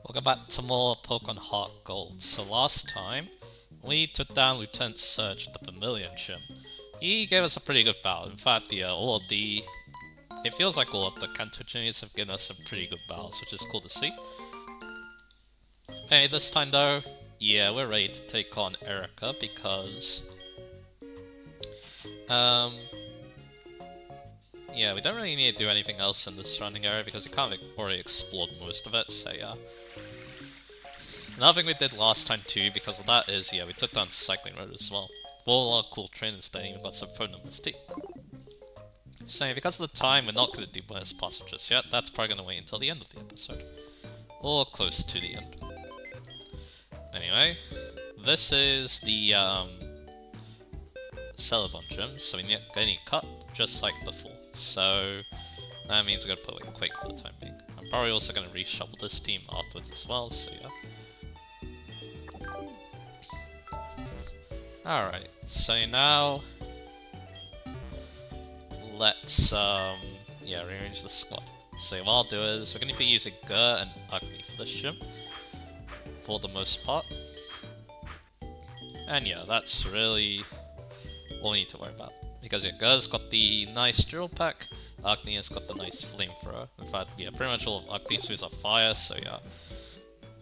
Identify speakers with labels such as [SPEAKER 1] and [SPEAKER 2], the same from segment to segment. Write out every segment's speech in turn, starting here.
[SPEAKER 1] Welcome back to more Pokemon HeartGold. So last time, we took down Lieutenant Surge at the Vermilion Gym. He gave us a pretty good battle. In fact, it feels like all of the Kanto gyms have given us some pretty good battles, which is cool to see. Hey, this time though, yeah, we're ready to take on Erika because, yeah, we don't really need to do anything else in the surrounding area because we kind of already explored most of it, so yeah. Another thing we did last time too, because of that, is yeah, we took down Cycling Road as well. All our cool trainers there, even got some phone numbers too. So because of the time, we're not going to do bonus passages just yet. That's probably going to wait until the end of the episode. Or close to the end. Anyway, this is the Celadon gym, so we need any cut just like before. So that means we're going to put away Quake for the time being. I'm probably also going to reshuffle this team afterwards as well, so yeah. Alright, so now let's rearrange the squad. So what I'll do is we're going to be using Gur and Ugly for this gym for the most part. And yeah, that's really all we need to worry about. Because yeah, Gur's got the nice drill pack, Agni has got the nice flamethrower. In fact, yeah, pretty much all of Agni's moves are fire, so yeah.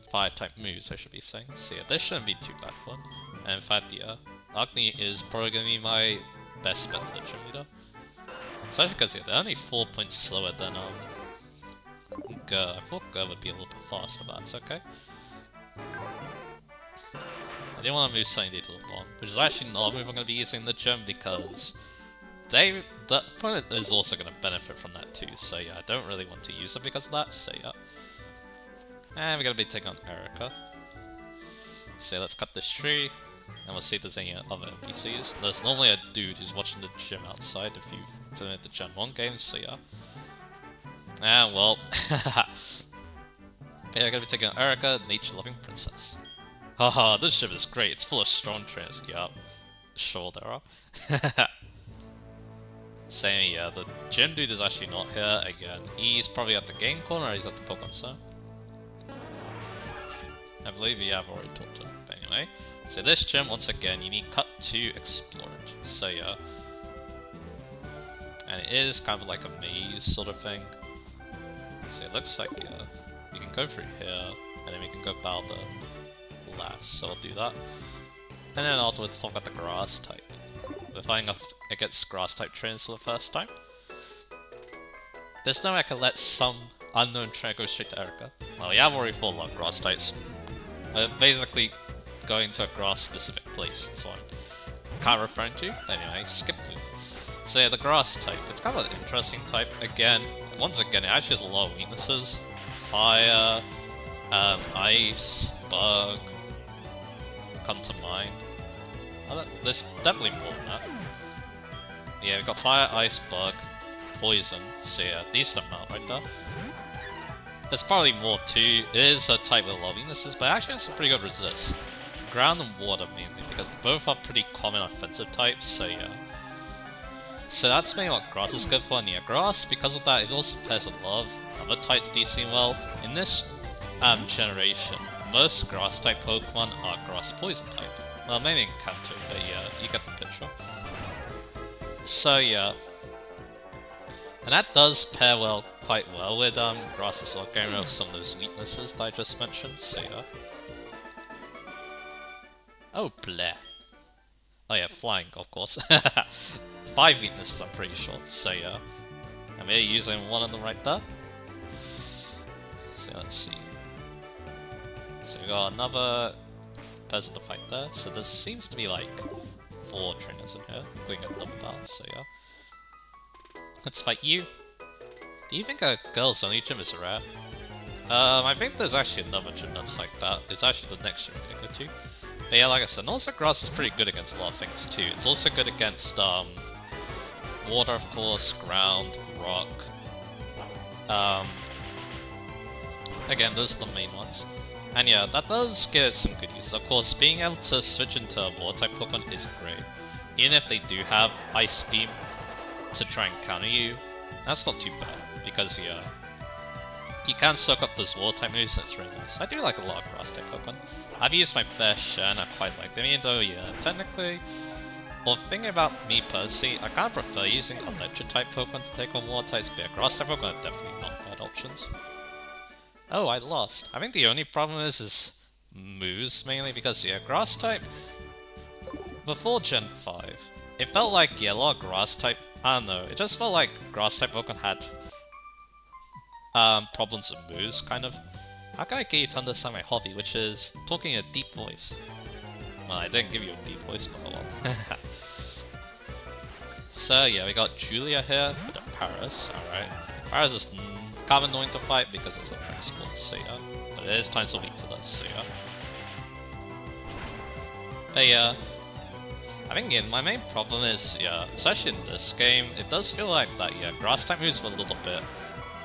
[SPEAKER 1] Fire type moves, I should be saying. So yeah, this shouldn't be too bad fun. And in fact, yeah, Agni is probably going to be my best bet for the gym leader. Especially because yeah, they're only 4 points slower than Gur. I thought Gur would be a little bit faster, but that's okay. I didn't want to move Sunny D to the bomb, which is actually not a move I'm going to be using in the gym because the opponent is also going to benefit from that too, so yeah, I don't really want to use it because of that, so yeah. And we're going to be taking on Erika. So let's cut this tree, and we'll see if there's any other NPCs. There's normally a dude who's watching the gym outside if you've done it the Gen 1 games, so yeah. Ah, well. But yeah, we're going to be taking on Erika, Nature-Loving Princess. Haha, this gym is great, it's full of strong trainers. Yeah, sure there are. Saying, yeah, the gym dude is actually not here again. He's probably at the game corner or he's at the Pokemon Center. I believe we have already talked to him, but anyway. So this gym, once again, you need cut to explore it. So yeah. And it is kind of like a maze sort of thing. So it looks like, yeah, we can go through here, and then we can go battle the last, so I'll do that. And then afterwards talk about the grass type. We're fighting off against grass type trainers for the first time. There's no way I can let some unknown trainer go straight to Erika. Well, we have already fought a lot of grass types. Basically going to a grass specific place, so I'm kind of referring to. Anyway, skip to. So yeah, the grass type, it's kind of an interesting type. Again, once again, it actually has a lot of weaknesses. Fire, ice, bug, come to mind. There's definitely more than that. Yeah, we've got fire, ice, bug, poison, so yeah, decent amount right there. There's probably more too. It is a type with a lot of weaknesses, but it actually has some pretty good resist. Ground and water mainly, because both are pretty common offensive types, so yeah. So that's mainly what grass is good for, and yeah, grass, because of that, it also pairs with a lot of other types decently well. In this generation, most grass type Pokemon are grass poison type. Well, maybe in Kanto, but yeah, you get the picture. So yeah. And that does pair quite well with grass as well, getting rid of some of those weaknesses that I just mentioned, so yeah. Oh, bleh. Oh yeah, flying, of course. 5 weaknesses, I'm pretty sure, so yeah. And we're using one of them right there. So let's see. So we got another person to fight there, so there seems to be like 4 trainers in here, including a double battle, so yeah. Let's fight you. Do you think a girls only gym is rare? I think there's actually another gym that's like that. It's actually the next gym we're gonna go to. But yeah, like I said, also grass is pretty good against a lot of things too. It's also good against water, of course, ground, rock. Again, those are the main ones. And yeah, that does give it some good use. Of course, being able to switch into a water type Pokemon is great. Even if they do have Ice Beam to try and counter you, that's not too bad, because yeah, you can soak up those water type moves, and it's really nice. I do like a lot of grass type Pokemon. I've used my fair share and I quite like them, even though, yeah, technically, well, thinking about me personally, I kind of prefer using electric type Pokemon to take on water types, but yeah, grass type Pokemon are definitely not bad options. Oh, I lost. I think the only problem is moves, mainly because, yeah, grass type, before Gen 5, it felt like, yeah, a lot of grass type, I don't know, it just felt like grass type Pokemon had problems with moves, kind of. How can I get you to understand my hobby, which is talking in a deep voice? Well, I didn't give you a deep voice, but well. So yeah, we got Julia here with a Paris, alright. Paris is kind of annoying to fight because it's a principal, so yeah. But it is time to weak to this, so yeah. But yeah, I think yeah, my main problem is, yeah, especially in this game, it does feel like that, yeah, grass type moves are a little bit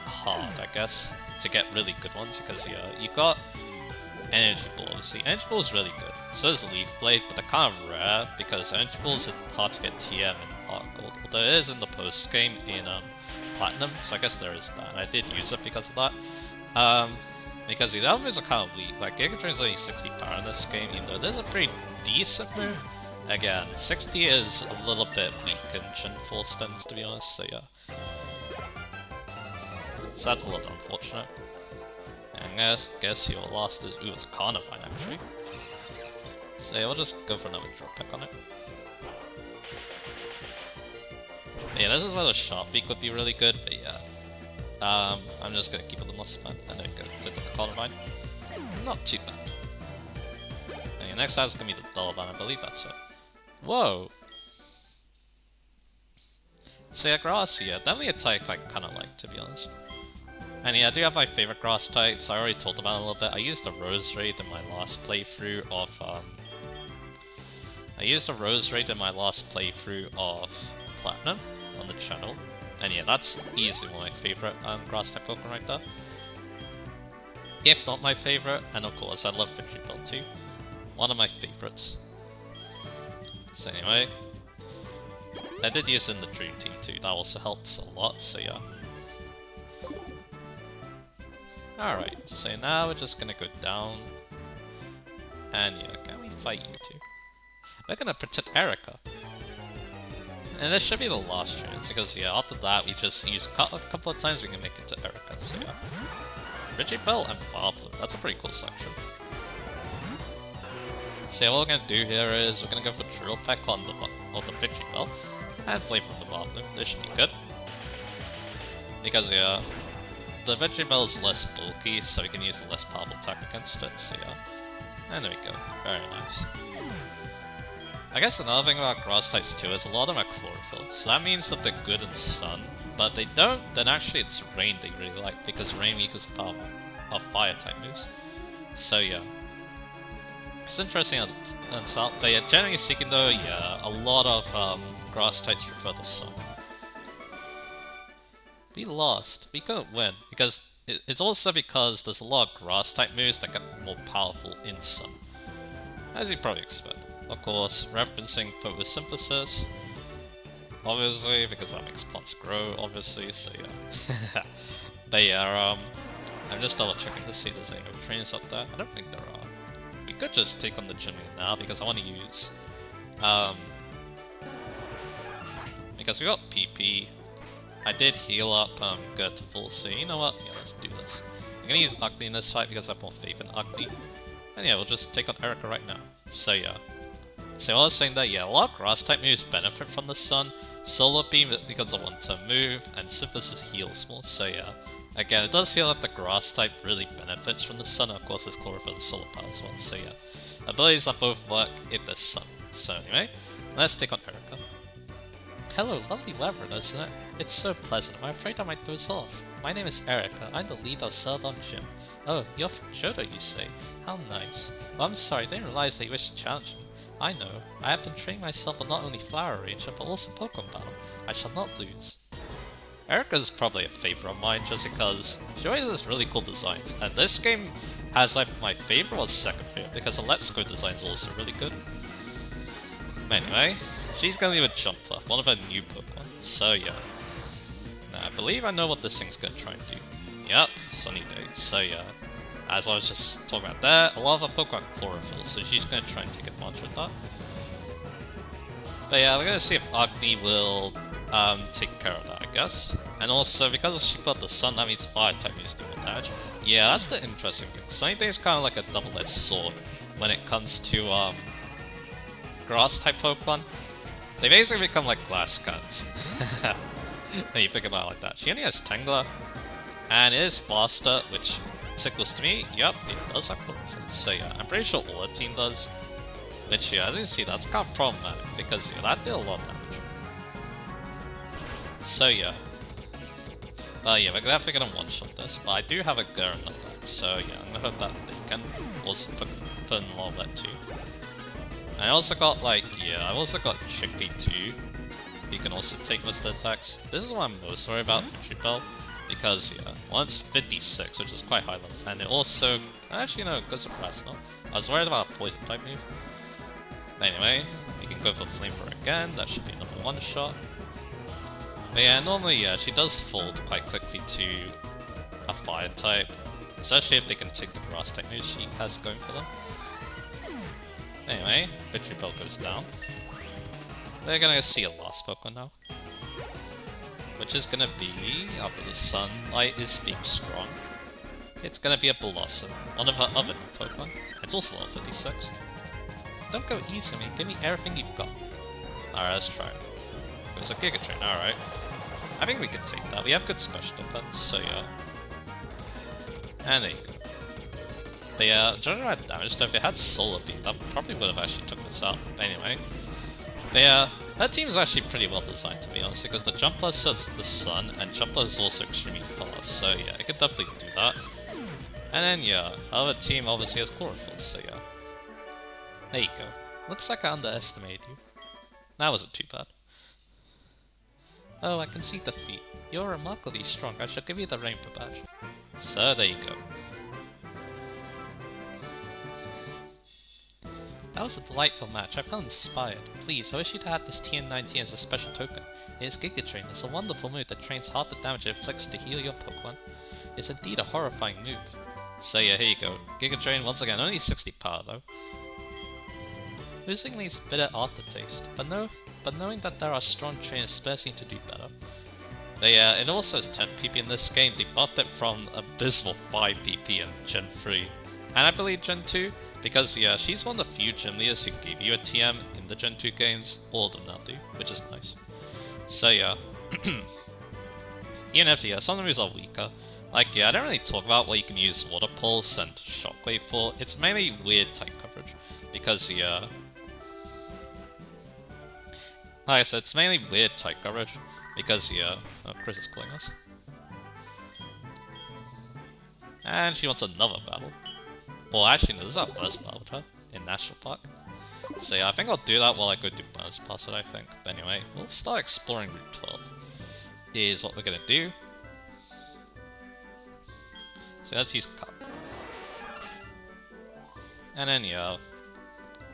[SPEAKER 1] hard, I guess, to get really good ones, because yeah, you got Energy Ball, obviously. Energy Ball is really good. So is Leaf Blade, but they're kind of rare, because Energy Balls are hard to get TM and HeartGold, although it is in the post-game in Platinum, so I guess there is that, and I did use it because of that. Because the other moves are kind of weak, like Giga Drain's only 60 power in this game, even though there's a pretty decent move. Again, 60 is a little bit weak in Gen 4 stands, to be honest, so yeah. So that's a little unfortunate. And I guess your last is... Ooh, it's a Carnivine, actually. So yeah, we'll just go for another drop pick on it. But yeah, this is where the Sharp Beak would be really good, but yeah. I'm just gonna keep it the Muscle Man, and then go with the Carnivine. Not too bad. And your next time is gonna be the Dollivan, I believe that's it. Whoa! So yeah, Grass, yeah, definitely a type I kinda like, to be honest. And yeah, I do have my favorite grass types. I already talked about it a little bit. I used the Rose Raid in my last playthrough of Platinum on the channel. And yeah, that's easily one of my favorite grass type Pokemon right there. If not my favorite, and of course I love Vigibell too. One of my favorites. So anyway, I did use it in the Dream Team too. That also helps a lot. So yeah. Alright, so now we're just gonna go down. And yeah, can we fight you two? We're gonna protect Erika. And this should be the last chance, because yeah, after that we just use a couple of times we can make it to Erika, so yeah. Vigibell and Farflu, that's a pretty cool selection. So yeah, what we're gonna do here is we're gonna go for Drill Peck on the Vigibell, and Flavor on the Farflu. This should be good. Because yeah, the Vigibell is less bulky, so we can use the less powerful attack against it, so yeah. And there we go. Very nice. I guess another thing about grass types too is a lot of them are chlorophyll, so that means that they're good in sun, but if they don't, then actually it's rain they really like, because rain weakens the power of fire type moves. So yeah. It's interesting on south, but yeah, generally speaking though, yeah, a lot of grass types prefer the sun. We lost. We couldn't win, because it's also because there's a lot of grass type moves that get more powerful in sun. As you probably expect. Of course, referencing photosynthesis, obviously, because that makes plants grow, obviously, so yeah. But yeah, I'm just double checking to see if there's any trainers up there. I don't think there are. We could just take on the Jimmy now, because I want to use, because we got PP. I did heal up go to full, so you know what? Yeah, let's do this. I'm gonna use Agni in this fight because I have more faith in Agni. And yeah, we'll just take on Erika right now. So yeah. So I was saying that, yeah, a lot of grass type moves benefit from the sun. Solar Beam becomes a one-turn move, and Synthesis heals more, so yeah. Again, it does feel like the grass type really benefits from the sun, and of course there's Chlorophyll and Solar Power as well, so yeah. Abilities that both work in the sun. So anyway, let's take on Erika. Hello, lovely weather, isn't it? It's so pleasant, I'm afraid I might doze off. My name is Erika, I'm the lead of Celadon Gym. Oh, you're from Johto, you say? How nice. Well, I'm sorry, I didn't realize that you wished to challenge me. I know, I have been training myself on not only Flower Ranger, but also Pokemon Battle. I shall not lose. Erika's probably a favorite of mine, just because she always has really cool designs, and this game has like my favorite or second favorite, because the Let's Go design is also really good. Anyway, she's gonna be with Jumper, one of her new Pokemon, so yeah. Now, I believe I know what this thing's gonna try and do. Yep, sunny day. So yeah, as I was just talking about there, a lot of our Pokemon chlorophyll, so she's going to try and take advantage of that. But yeah, we're going to see if Agni will take care of that, I guess. And also, because she put the sun, that means fire type needs to do more damage. Yeah, that's the interesting thing. Sunny Day is kind of like a double-edged sword when it comes to grass type Pokemon. They basically become like glass cats. When you think about it like that. She only has Tangler, and it is faster, which signals to me, yep, it does have chlorophyll. So yeah, I'm pretty sure all the team does. Which yeah, as you can see, that's kind of problematic, because yeah, that did a lot of damage. So yeah. Yeah, we're gonna have to get a one-shot this, but I do have a Gurren on that, so yeah, I'm gonna hope that they can also put in a lot of that too. I also got like, yeah, I've also got Chickpea too. He can also take most of the attacks. This is what I'm most worried about for Tripel, because yeah, one's 56, which is quite high level, and it also, actually no, good surprise, no. I was worried about a poison type move. Anyway, we can go for Flamethrower again, that should be another one-shot. But yeah, normally, yeah, she does fold quite quickly to a fire type, especially if they can take the grass type moves she has going for them. Anyway, Victory Bell goes down. We're gonna see a last Pokemon now, which is gonna be, after the sunlight is being strong, it's gonna be a Blossom, one of her other new Pokemon. It's also level 56. Don't go easy on me, give me everything you've got. Alright, let's try it. There's a Giga Drain, alright. I think we can take that. We have good special defense, so yeah. And there you go. But yeah, general damage, if it had Solar Beam, that probably would have actually took this out. But anyway. But yeah, that team is actually pretty well designed, to be honest, because the Jumpler says the sun, and Jumpler is also extremely fast, so yeah, it could definitely do that. And then yeah, our team obviously has Chlorophyll, so yeah. There you go. Looks like I underestimated you. That wasn't too bad. Oh, I can see defeat. You're remarkably strong. I shall give you the Rainbow Badge. So, there you go. That was a delightful match. I felt inspired. Please, I wish you'd had this TN19 as a special token. It is Giga Drain. It's a wonderful move that trains half the damage it inflicts to heal your Pokemon. It's indeed a horrifying move. So yeah, here you go. Giga Drain once again, only 60 power though. Losing leaves a bitter aftertaste, but knowing that there are strong trainers spurs you to do better. But yeah, it also has 10 PP in this game. They buffed it from abysmal 5 PP in Gen 3, and I believe Gen 2, because yeah, she's one of the few gym leaders who give you a TM in the Gen 2 games. All of them now do, which is nice. So yeah, even if yeah, some of the moves are weaker. Like yeah, I don't really talk about what you can use Water Pulse and Shockwave for. It's mainly weird type coverage, because yeah, like I said, it's mainly weird type coverage, because yeah, oh, Chris is calling us. And she wants another battle. Well, actually no, this is our first battle with her in National Park. So yeah, I think I'll do that while I go do bonus pass it, I think. But anyway, we'll start exploring Route 12. Is what we're gonna do. So let's use Cup. And then yeah,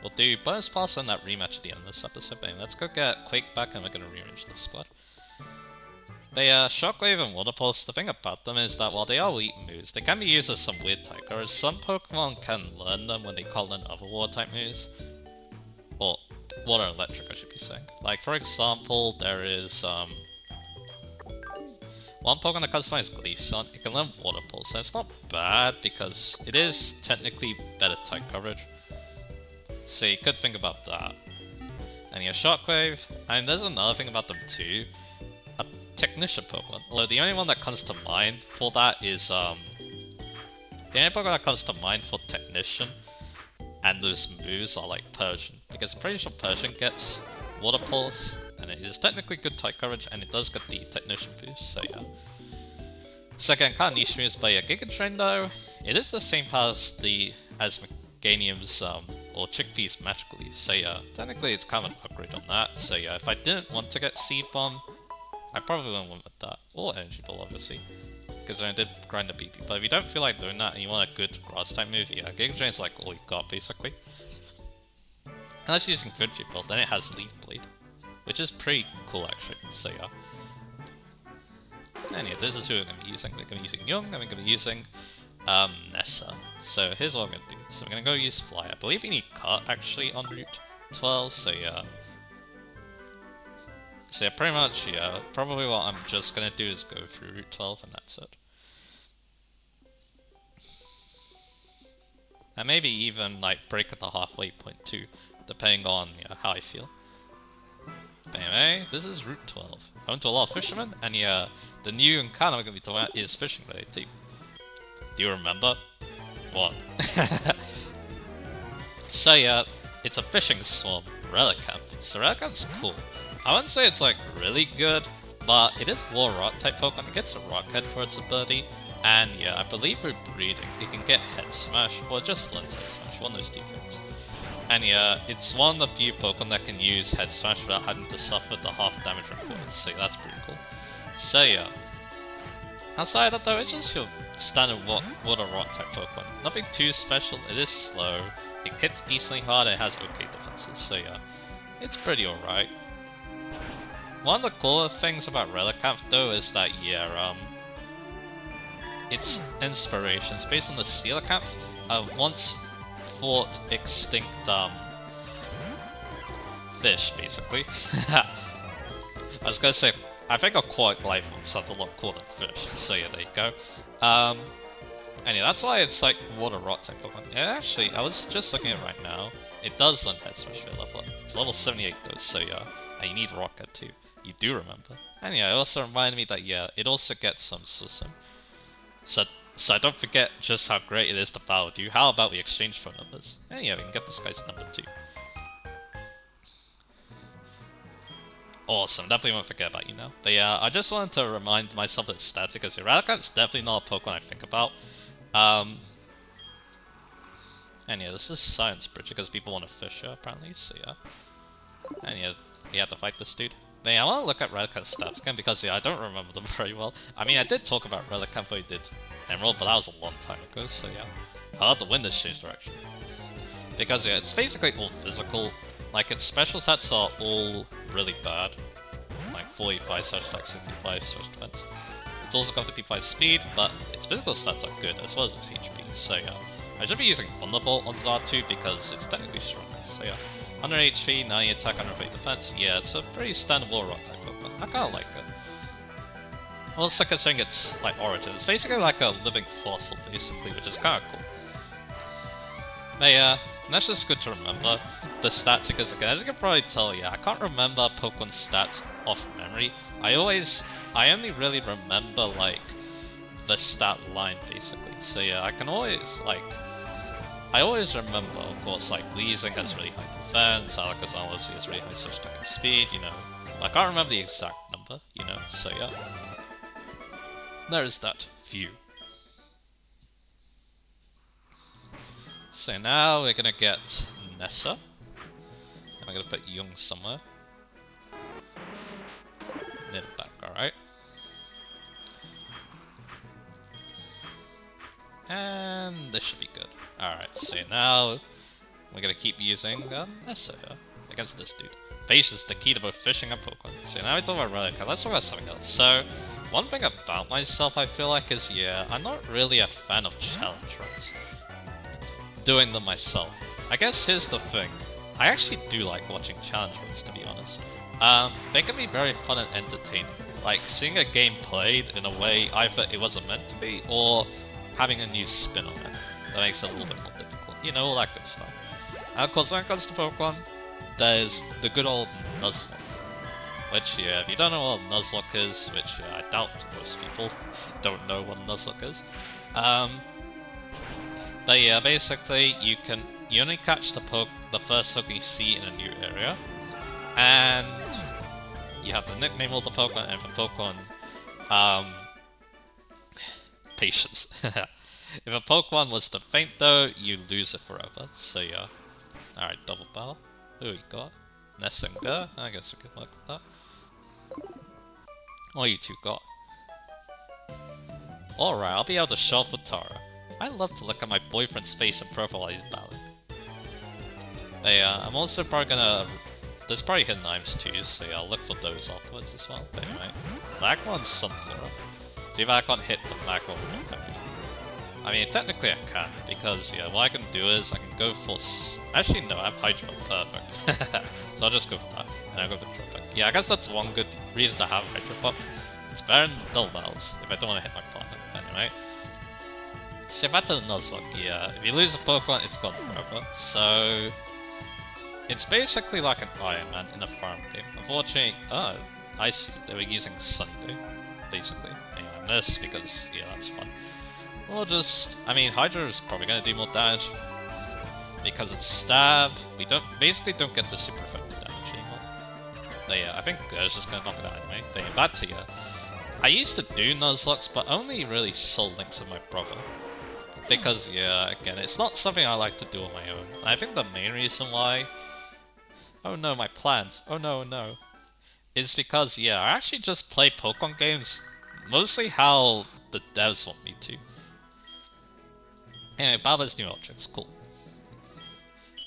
[SPEAKER 1] we'll do bonus pass and that rematch at the end of this episode. But anyway, let's go get Quake back and we're gonna rearrange the squad. But yeah, Shockwave and Water Pulse, the thing about them is that while they are weak moves, they can be used as some weird type cards. Some Pokemon can learn them when they call in other water type moves. Or water and electric, I should be saying. Like for example, there is one Pokemon that customize Glaceon, it can learn Water Pulse, and it's not bad because it is technically better type coverage. So you could think about that. And yeah, Shockwave, and there's another thing about them too. A Technician Pokemon. Although the only one that comes to mind for that is the only Pokemon that comes to mind for Technician and those moves are like Persian. Because I'm pretty sure Persian gets Water Pulse, and it is technically good type coverage, and it does get the Technician boost, so yeah. So again, kind of niche moves, but yeah, Giga Drain though, it is the same power as Meganium's, or Chickpea's Magical Leaf, so yeah, technically it's kind of an upgrade on that, so yeah, if I didn't want to get Seed Bomb, I probably wouldn't want with that, or Energy Ball obviously, because I did grind the PP, but if you don't feel like doing that and you want a good grass type move, yeah, Giga Drain's like all you got basically. Unless you're using Energy Ball, then it has Leaf Blade, which is pretty cool actually, so yeah. Anyway, this is who we're going to be using. We're going to be using Young, and we're going to be using Nessa. So here's what I'm going to do. So we're going to go use Fly. I believe you need Cut actually on Route 12, so yeah. So yeah, pretty much, yeah, probably what I'm just going to do is go through Route 12 and that's it. And maybe even like break at the halfway point too, depending on how I feel. But anyway, this is Route 12. Home to a lot of fishermen, and yeah, the new encounter we're going to be talking about is fishing related too. Do you remember? What? So yeah, it's a fishing swarm, Relic Camp. So Relic Camp's cool. I wouldn't say it's like really good, but it is War Rock type Pokemon. It gets a Rock Head for its ability, and yeah, I believe with breeding, it can get Head Smash, or just Lens Head Smash, one of those two things. And yeah, it's one of the few Pokemon that can use Head Smash without having to suffer the half damage required, so yeah, that's pretty cool. So yeah, outside of that though, it's just your standard Water Rock type Pokemon. Nothing too special, it is slow, it hits decently hard, it has okay defenses, so yeah, it's pretty alright. One of the cooler things about Relicanth though is that, yeah, its inspiration is based on the Steelacanth, once fought extinct, fish, basically. I was gonna say, I think Aquatic Life sounds a lot cooler than fish, so yeah, there you go. Anyway, that's why it's like Water Rock type Pokemon. Yeah, actually, I was just looking at it right now, it does learn Head Smash for level up. It's level 78 though, so yeah, and you need Rock Head too. You do remember. And yeah, it also reminded me that, yeah, it also gets some Susan. So I don't forget just how great it is to battle with you. How about we exchange phone numbers? And yeah, we can get this guy's number too. Awesome, definitely won't forget about you now. But yeah, I just wanted to remind myself that it's static, because Erika is definitely not a Pokemon I think about. And yeah, this is Science Bridge, because people want to fish her, apparently, so yeah. And yeah, we have to fight this dude. But yeah, I want to look at Relicanth's stats again, because yeah, I don't remember them very well. I mean, I did talk about Relicanth when we did Emerald, but that was a long time ago, so yeah. I'll have to win this change direction. Because yeah, it's basically all physical. Like, its special stats are all really bad. Like 45 slash like 65 slash defense. It's also got 55 speed, but its physical stats are good, as well as its HP, so yeah. I should be using Thunderbolt on Zartu because it's technically stronger, so yeah. 100 HP, 90 attack, 150 defense. Yeah, it's a pretty standard War Rock type Pokemon. I kinda like it. Also considering its like origin, it's basically like a living fossil, basically, which is kinda cool. But yeah, and that's just good to remember the stats, because again, as you can probably tell, yeah, I can't remember Pokemon stats off memory. I only really remember like the stat line basically. So yeah, I can always I always remember, of course, like Weezing has really high defense, Alakazam obviously has really high switch attack speed, you know. I can't remember the exact number, you know, so yeah. There is that view. So now we're gonna get Nessa. And I'm gonna put Young somewhere. Near the back, alright. And this should be good. Alright, so now we're gonna keep using Nessa here against this dude. Patience is the key to both fishing and Pokemon. So now we talk about Relic, let's talk about something else. So, one thing about myself I feel like is, yeah, I'm not really a fan of challenge runs. Doing them myself. I guess here's the thing. I actually do like watching challenge runs, to be honest. They can be very fun and entertaining. Like, seeing a game played in a way either it wasn't meant to be, or having a new spin on it. That makes it a little bit more difficult. You know, all that good stuff. And of course, when it comes to Pokemon, there's the good old Nuzlocke. Which, yeah, if you don't know what Nuzlocke is, which yeah, I doubt most people don't know what Nuzlocke is. But yeah, basically, you only catch the first Pokemon you see in a new area, and you have to nickname all the Pokemon, and for Pokemon, Patience. If a Pokemon was to faint though, you lose it forever, so yeah. Alright, double battle. Who we got? Nessinger? I guess we can work with that. What you two got? Alright, I'll be able to shelf with Tara. I love to look at my boyfriend's face and profile while he's battling. But yeah, I'm also probably gonna... There's probably hidden items too, so yeah, I'll look for those afterwards as well. But anyway, Black one's Sunflora. Too bad I can't hit the back one with the attack. I mean, technically I can, because, yeah, what I can do is I can go for... Actually, no, I have HeartGold, perfect. So I'll just go for that, and I'll go for Drop Deck. Yeah, I guess that's one good reason to have Hydro Pump. It's better than Dull Bells, if I don't want to hit my partner. Anyway. So back to the Nuzlocke, yeah. If you lose a Pokemon, it's gone forever. So... It's basically like an Iron Man in a farm game. Unfortunately... Oh, I see. They were using Sunday, basically. Anyway, I missed because, yeah, that's fun. Or just... I mean, Hydra is probably going to do more damage. Because it's Stab. We basically don't get the super effective damage anymore. But yeah, I think Ger's just going to knock it out anyway. But yeah, back to you. I used to do Nuzlocks, but only really Soul Links with my brother. Because, yeah, again, it's not something I like to do on my own. And I think the main reason why... Oh no, my plans. Oh no, no. Is because, yeah, I actually just play Pokemon games mostly how the devs want me to. Anyway, Baba's new Ultrix, cool.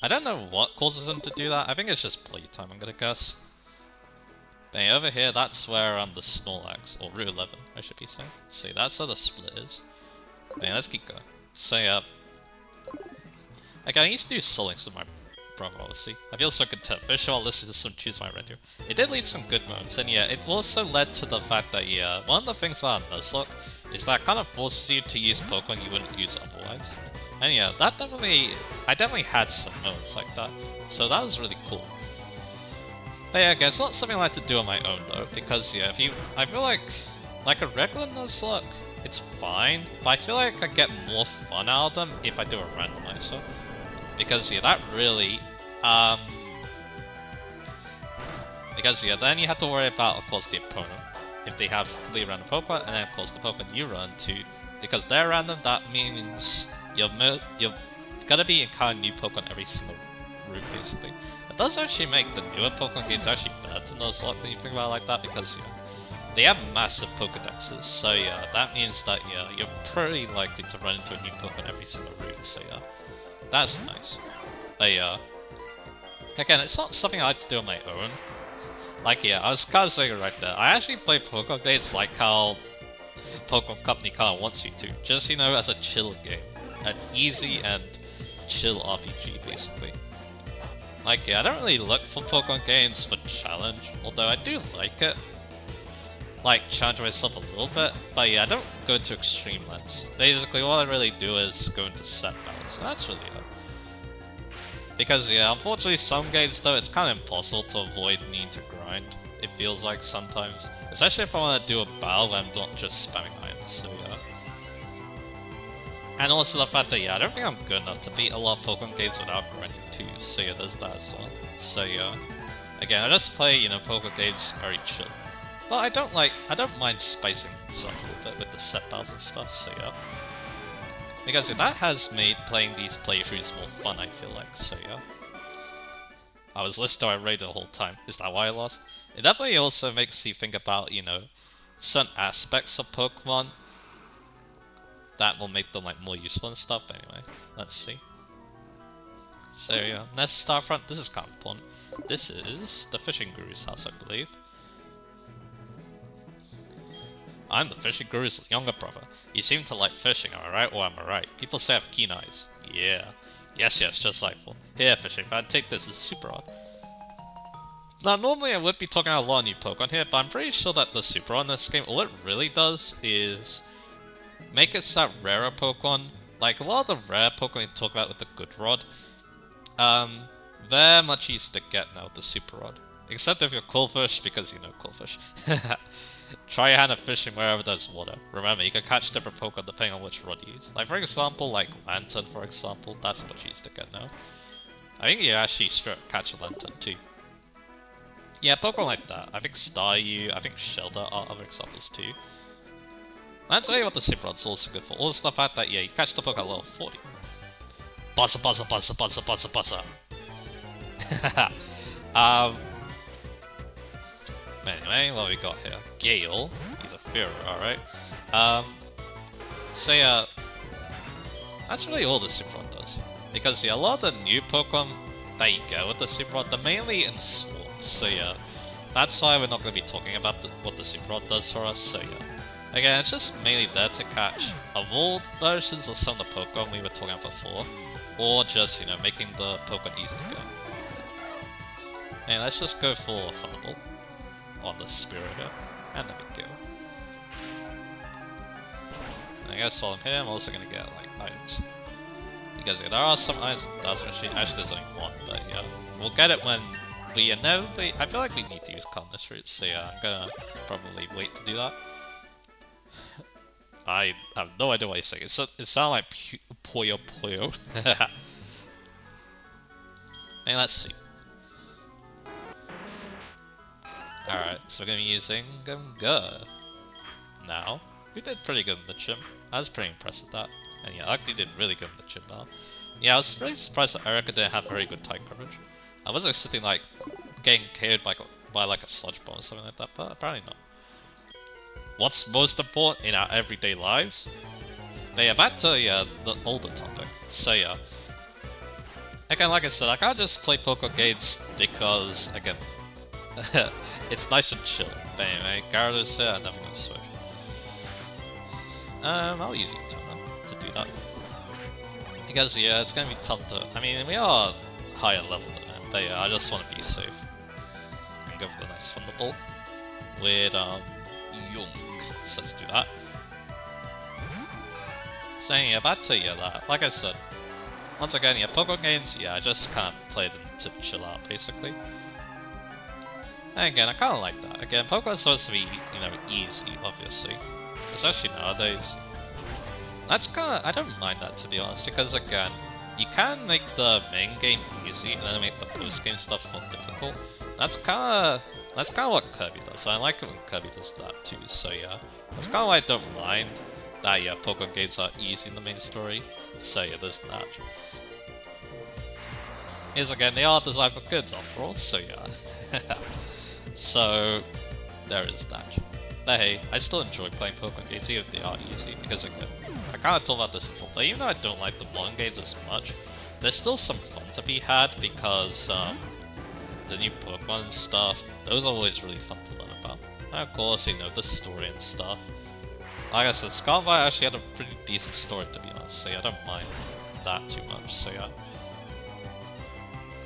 [SPEAKER 1] I don't know what causes them to do that. I think it's just playtime, I'm gonna guess. But anyway, over here, that's where the Snorlax, or Route 11, I should be saying. See, that's where the split is. But anyway, let's keep going. So yeah. Again, I used to do Soul Links with my brother, obviously. I feel so content. First of all, listen to some Choose My Radio. It did lead some good moments, and yeah, it also led to the fact that, yeah, one of the things about Nuzlocke is that it kind of forces you to use Pokemon you wouldn't use otherwise. And yeah, I definitely had some moments like that, so that was really cool. But yeah, again, it's not something I like to do on my own though, because yeah, I feel like a regular Nuzlocke, it's fine, but I feel like I get more fun out of them if I do a randomizer. Because yeah, that really, because yeah, then you have to worry about, of course, the opponent. If they have completely random Pokemon, and then of course the Pokemon you run to, because they're random, that means you're gonna be encountering new Pokemon every single route, basically. It does actually make the newer Pokemon games actually better than Nuzlocke when you think about it like that, because, yeah, they have massive Pokedexes, so yeah, that means that, yeah, you're pretty likely to run into a new Pokemon every single route, so yeah, that's nice. But yeah, again, it's not something I like to do on my own. Like, yeah, I was kind of saying it right there, I actually play Pokemon games like how Pokemon Company kind of wants you to, just, you know, as a chill game. An easy and chill RPG, basically. Like, yeah, I don't really look for Pokemon games for challenge, although I do like it. Like, challenge myself a little bit, but yeah, I don't go to extreme lengths. Basically, all I really do is go into set battles, and that's really it. Because, yeah, unfortunately, some games, though, it's kind of impossible to avoid needing to grind, it feels like sometimes. Especially if I want to do a battle where I'm not just spamming items, so yeah. And also the fact that, yeah, I don't think I'm good enough to beat a lot of Pokemon games without grinding too, so yeah, there's that as well. So yeah, again, I just play, you know, Pokemon games very chill. But I don't mind spicing stuff a little bit with the set battles and stuff, so yeah. Because yeah, that has made playing these playthroughs more fun, I feel like, so yeah. I was listening to my radio the whole time, is that why I lost? It definitely also makes you think about, you know, certain aspects of Pokemon that will make them like more useful and stuff. But anyway, let's see. So yeah, next Starfront, this is kind of important. This is the Fishing Guru's house, I believe. I'm the Fishing Guru's younger brother. You seem to like fishing, am I right? Or am I right? People say I have keen eyes. Yeah. Yes, just like for. Here, fishing fan, take this, it's super odd. Now, normally I would be talking about a lot of new Pokemon here, but I'm pretty sure that the Super on this game, all it really does is make it so that rarer Pokemon, like a lot of the rare Pokemon you talk about with the Good Rod, they're much easier to get now with the Super Rod. Except if you're Coalfish, because you know Coalfish. Try your hand at fishing wherever there's water. Remember, you can catch different Pokemon depending on which rod you use. Like, for example, like Lantern, for example, that's much easier to get now. I think you actually straight catch a Lantern too. Yeah, Pokemon like that. I think Staryu, I think Shelter are other examples too. And I'll tell you what the Super Rod's also good for. Also the fact that, yeah, you catch the Pokemon at level 40. Buzzer, buzzer, buzzer, buzzer, buzzer, buzzer. Anyway, what we got here? Gale. He's a Fearer, alright. So yeah, that's really all the Super Rod does. Because yeah, a lot of the new Pokemon that you get with the Super Rod, they're mainly in swarms. So yeah, that's why we're not going to be talking about what the Super Rod does for us, so yeah. Again, it's just mainly there to catch evolved versions of some of the Pokemon we were talking about before, or just, you know, making the Pokemon easy to get. And let's just go for Thunderbolt on the Spirit here, and there we go. And I guess while I'm here, I'm also gonna get, like, items. Because yeah, there are some items in the Dazzle Machine, actually there's only one, but yeah, we'll get it when we inevitably, I feel like we need to use Calmness Root, so yeah, I'm gonna probably wait to do that. I have no idea what he's saying. It sounds like Puyo Puyo. Hey, let's see. Alright, so we're gonna be using Gunga now. We did pretty good in the gym. I was pretty impressed with that. And yeah, Ugly did really good in the gym battle. Yeah, I was really surprised that Erika didn't have very good type coverage. I was expecting like getting KO'd by like a sludge bomb or something like that, but apparently not. What's most important in our everyday lives? But yeah, back to the older topic. So yeah. Again, like I said, I can't just play Poké games because, again, it's nice and chill. But anyway, Gyarados here, I'm never gonna switch. I'll use Utona to do that. Because yeah, it's gonna be tough to, I mean, we are higher level than it, but yeah, I just want to be safe. And go for the nice Thunderbolt with, Young. So let's do that. So yeah, back to that. Like I said, once again, yeah, Pokemon games, yeah, I just can't play them to chill out, basically. And again, I kind of like that. Again, Pokemon's supposed to be, you know, easy, obviously. Especially nowadays. That's kind of, I don't mind that, to be honest, because again, you can make the main game easy and then make the post-game stuff more difficult. That's kind of what Kirby does. I like it when Kirby does that too, so yeah. That's kind of why I don't mind that, yeah, Pokemon games are easy in the main story. So yeah, there's that. Is again, they are designed for kids after all, so yeah. So, there is that. But hey, I still enjoy playing Pokemon games even if they are easy, because again, I kind of talked about this before, but even though I don't like the modern games as much, there's still some fun to be had because, the new Pokemon and stuff, those are always really fun to learn about. And of course, you know, the story and stuff. Like I said, Scarlet actually had a pretty decent story, to be honest, so yeah, I don't mind that too much, so yeah.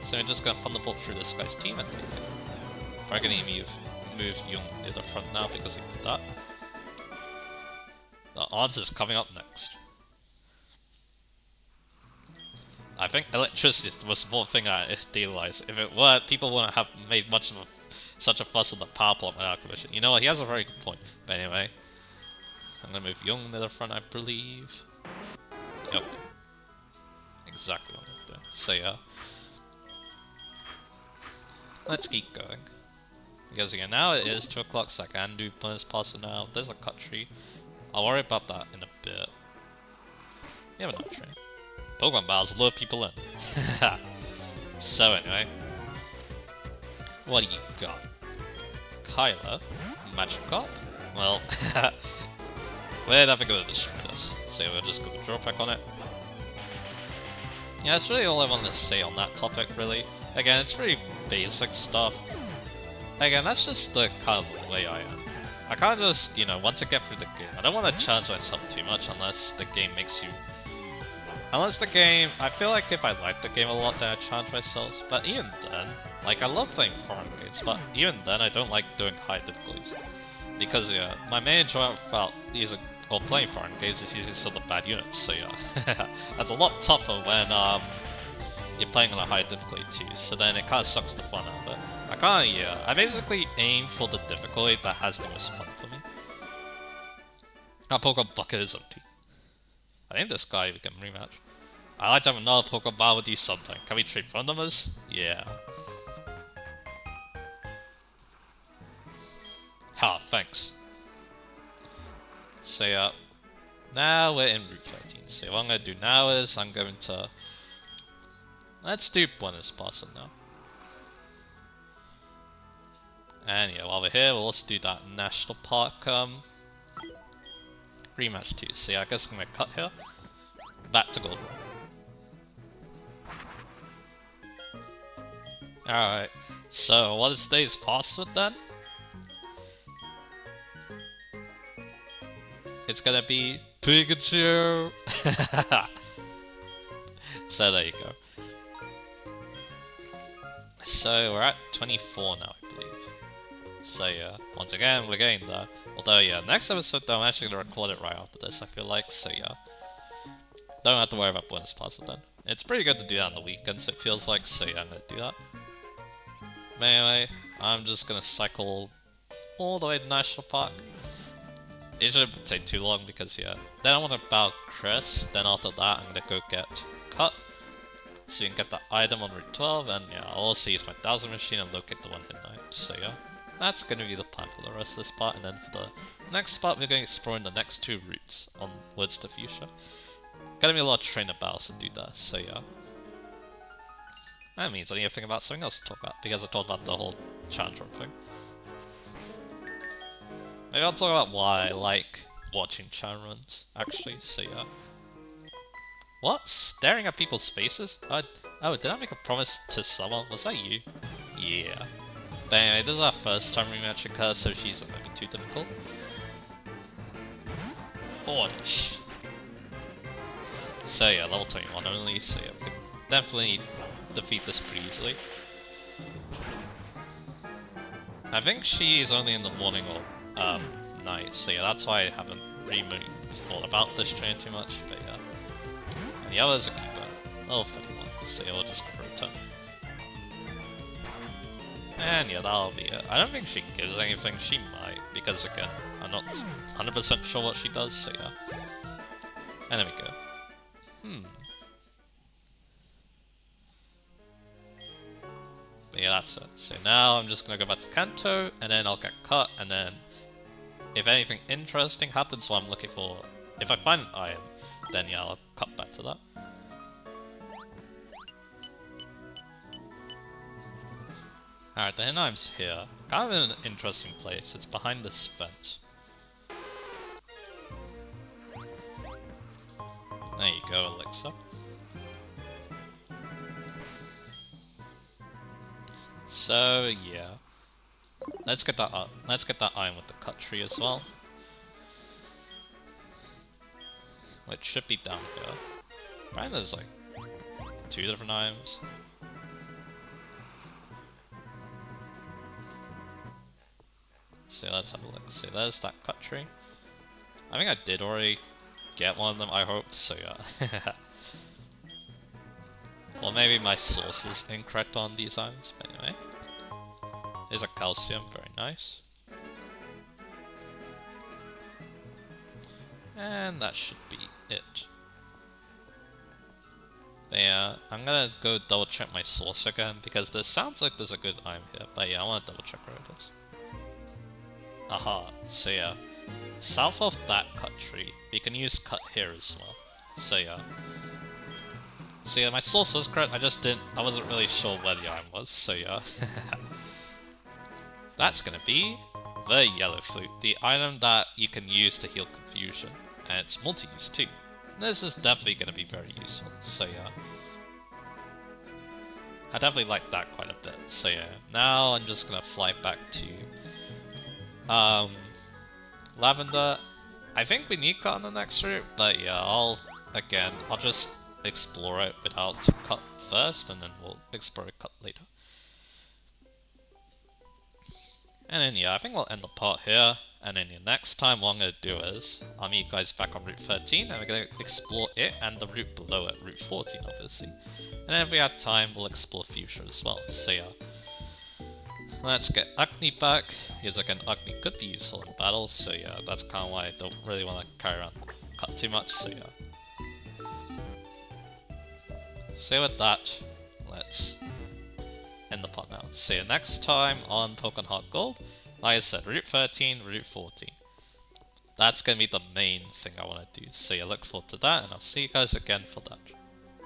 [SPEAKER 1] So I'm just gonna Thunderbolt through this guy's team and probably gonna move Young near the front now because he did that. The odds is coming up next. I think electricity is the most important thing I realized. If it were, people wouldn't have made much of such a fuss on the power plant without commission. You know what, he has a very good point. But anyway, I'm gonna move Young near the front, I believe. Yep. Exactly what I'm doing. So yeah. Let's keep going. Because again, now it is 2 o'clock, so I can do bonus passes now. There's a cut tree. I'll worry about that in a bit. We have another train. Pokemon battles lure people in. So anyway. What do you got? Kyler? Magikarp? Well, we're never going to destroy this. So we'll just go with draw pack on it. Yeah, that's really all I want to say on that topic, really. Again, it's pretty basic stuff. Again, that's just the kind of the way I am. I can't just, you know, want to get through the game. I don't want to challenge myself too much unless the game makes you... Unless the game... I feel like if I like the game a lot, then I challenge myself. But even then, like, I love playing foreign games, but even then, I don't like doing high difficulties. Because, yeah, my main enjoyment felt playing foreign games is using some of the bad units, so yeah. That's a lot tougher when, you're playing on a high difficulty too, so then it kind of sucks the fun out of it. I basically aim for the difficulty that has the most fun for me. Our Pokemon bucket is empty. I think this guy we can rematch. I'd like to have another Pokemon battle with you sometime. Can we trade phone numbers? Yeah. Ha, thanks. So yeah, now we're in Route 13. So what I'm going to do now is I'm going to... Let's do bonus pass now. And yeah, while we're here, we'll also do that National Park rematch too. So yeah, I guess I'm going to cut here. Back to Gold. Alright, so what is today's password then? it's gonna be Pikachu! So there you go. So we're at 24 now, I believe. So yeah, once again, we're getting there. Although yeah, next episode though, I'm actually gonna record it right after this, I feel like, so yeah. Don't have to worry about bonus plasma then. It's pretty good to do that on the weekends, it feels like, so yeah, I'm gonna do that. But anyway, I'm just gonna cycle all the way to National Park. It shouldn't take too long because yeah, then I want to battle Chris, then after that I'm gonna go get Cut. So you can get the item on Route 12, and yeah, I'll also use my Dazzle Machine and locate the one hidden item. So yeah, that's gonna be the plan for the rest of this part, and then for the next part we're going exploring the next 2 routes onwards to Fuchsia. Gonna be a lot of trainer battles to do that, so yeah. That means I need to think about something else to talk about, because I talked about the whole challenge run thing. Maybe I'll talk about why I like watching challenge runs, actually, so yeah. What? Staring at people's faces? Oh, did I make a promise to someone? Was that you? Yeah. But anyway, this is our first time rematching her, so she's not gonna be too difficult. Orange. So yeah, level 21 only, so yeah, we can definitely defeat this pretty easily. I think she's only in the morning or night, so yeah, that's why I haven't really thought about this train too much, but yeah. And the other's a keeper, level 31, so yeah, we'll just go for a turn. And yeah, that'll be it. I don't think she gives anything, she might, because again, I'm not 100% sure what she does, so yeah. And there we go. But yeah, that's it. So now I'm just gonna go back to Kanto, and then I'll get Cut, and then if anything interesting happens while I'm looking for... If I find an item, then yeah, I'll cut back to that. Alright, the hidden item's here. Kind of in an interesting place. It's behind this fence. There you go, Elixir. So yeah, let's get that up. Let's get that iron with the cut tree as well, which should be down here. Apparently there's like 2 different items. So let's have a look. So there's that cut tree. I think I did already get one of them, I hope, so yeah. Well, maybe my source is incorrect on these items, but anyway. There's a calcium, very nice. And that should be it. But yeah, I'm gonna go double check my source again, because there sounds like there's a good item here, but yeah, I wanna double check where it is. Aha, so yeah. South of that cut tree, we can use cut here as well. So yeah. So yeah, my source was correct, I wasn't really sure where the item was, so yeah. That's gonna be the Yellow Flute, the item that you can use to heal confusion, and it's multi-use too. This is definitely gonna be very useful, so yeah. I definitely like that quite a bit, so yeah. Now I'm just gonna fly back to Lavender. I think we need cut on the next route, but yeah, I'll just explore it without cut first, and then we'll explore it cut later. And then yeah, I think we'll end the part here, and then next time what I'm going to do is, I'll meet you guys back on Route 13, and we're going to explore it and the route below it, Route 14 obviously. And then if we have time, we'll explore Fuchsia as well, so yeah. Let's get Agni back, because again, Agni could be useful in battle, so yeah, that's kind of why I don't really want to carry around cut too much, so yeah. So with that, let's end the part now. See you next time on Pokemon HeartGold. Like I said, Route 13, Route 14. That's going to be the main thing I want to do. So yeah, look forward to that, and I'll see you guys again for that.